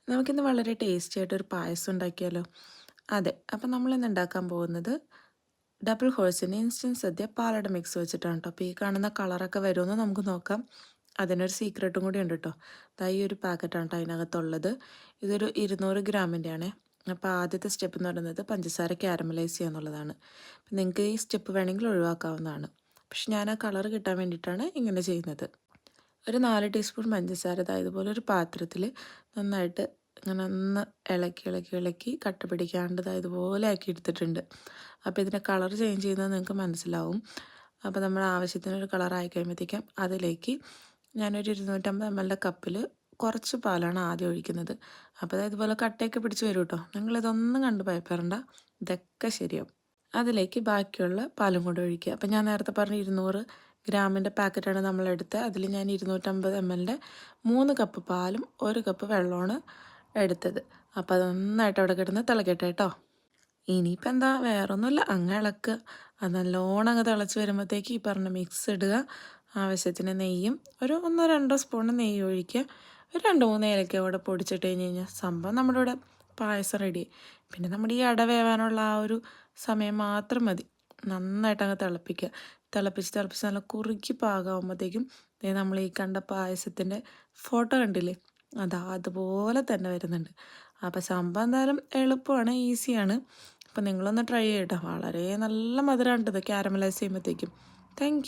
നമുക്കിന്ന് വളരെ ടേസ്റ്റി ആയിട്ടൊരു പായസം ഉണ്ടാക്കിയാലോ? അതെ. അപ്പം നമ്മളിന്ന് ഉണ്ടാക്കാൻ പോകുന്നത് ഡബിൾ ഹോഴ്സിൻ്റെ ഇൻസ്റ്റൻറ്റ് സദ്യ പാലട മിക്സ് വെച്ചിട്ടാണ് കേട്ടോ. അപ്പോൾ ഈ കാണുന്ന കളറൊക്കെ വരുമെന്ന് നമുക്ക് നോക്കാം. അതിനൊരു സീക്രട്ടും കൂടി ഉണ്ട് കേട്ടോ. ദാ ഈ ഒരു പാക്കറ്റാണ് കേട്ടോ അതിനകത്തുള്ളത്. ഇതൊരു 200 ഗ്രാമിൻ്റെ ആണേ. അപ്പോൾ ആദ്യത്തെ സ്റ്റെപ്പ് എന്ന് പറയുന്നത് പഞ്ചസാര ക്യാരമലൈസ് ചെയ്യുക എന്നുള്ളതാണ്. അപ്പം നിങ്ങൾക്ക് ഈ സ്റ്റെപ്പ് വേണമെങ്കിൽ ഒഴിവാക്കാവുന്നതാണ്. പക്ഷെ ഞാൻ ആ കളർ കിട്ടാൻ വേണ്ടിയിട്ടാണ് ഇങ്ങനെ ചെയ്യുന്നത്. ഒരു 4 ടീസ്പൂൺ പഞ്ചസാര ദാ ഇതുപോലെ ഒരു പാത്രത്തിൽ നന്നായിട്ട് ഇങ്ങനെ ഒന്ന് ഇളക്കി ഇളക്കി ഇളക്കി കട്ട പിടിക്കാണ്ട് ദാ ഇതുപോലെ ആക്കി എടുത്തിട്ടുണ്ട്. അപ്പോൾ ഇതിൻ്റെ കളർ ചേഞ്ച് ചെയ്യുന്നത് നിങ്ങൾക്ക് മനസ്സിലാവും. അപ്പോൾ നമ്മൾ ആവശ്യത്തിനൊരു കളറായി കഴിയുമ്പോഴത്തേക്കും അതിലേക്ക് ഞാനൊരു 250 ml കപ്പിൽ കുറച്ച് പാലാണ് ആദ്യം ഒഴിക്കുന്നത്. അപ്പോൾ ദാ ഇതുപോലെ കട്ടയൊക്കെ പിടിച്ച് വരും കേട്ടോ. നിങ്ങളിതൊന്നും കണ്ട് ഭയപ്പെടേണ്ട, ഇതൊക്കെ ശരിയാവും. അതിലേക്ക് ബാക്കിയുള്ള പാലും കൂടെ ഒഴിക്കുക. അപ്പം ഞാൻ നേരത്തെ പറഞ്ഞ 200 ഗ്രാമിൻ്റെ പാക്കറ്റാണ് നമ്മളെടുത്തത്. അതിൽ ഞാൻ 250 ml 3 കപ്പ് പാലും 1 കപ്പ് വെള്ളമാണ് എടുത്തത്. അപ്പോൾ അത് നന്നായിട്ട് അവിടെ കിടന്ന് തിളക്കട്ടെ കേട്ടോ. ഇനിയിപ്പോൾ എന്താ വേറൊന്നുമില്ല, അങ്ങ് ഇളക്കുക. അത് നല്ലോണം അങ്ങ് തിളച്ച് വരുമ്പോഴത്തേക്ക് ഈ പറഞ്ഞ മിക്സ് ഇടുക. ആവശ്യത്തിന് നെയ്യും ഒരു 1-2 സ്പൂൺ നെയ്യ് ഒഴിക്കുക. ഒരു 2-3 ഏലക്ക കൂടെ പൊടിച്ചിട്ട് കഴിഞ്ഞ് കഴിഞ്ഞാൽ സംഭവം നമ്മുടെ ഇവിടെ പായസം റെഡി. പിന്നെ നമ്മുടെ ഈ അട വേവാനുള്ള ആ ഒരു സമയം മാത്രം മതി. നന്നായിട്ട് അങ്ങ് തിളപ്പിക്കുക. തിളപ്പിച്ച് നല്ല കുറുക്കി പാകമാകുമ്പോഴത്തേക്കും നമ്മൾ ഈ കണ്ട പായസത്തിൻ്റെ ഫോട്ടോ കണ്ടില്ലേ, അതാ അതുപോലെ തന്നെ വരുന്നുണ്ട്. അപ്പോൾ സംഭവം എന്തായാലും എളുപ്പമാണ്, ഈസിയാണ്. അപ്പോൾ നിങ്ങളൊന്ന് ട്രൈ ചെയ്യട്ടോ. വളരെ നല്ല മധുരമാണ് ഇത് ക്യാരമലൈസ് ചെയ്യുമ്പോഴത്തേക്കും. Thank you.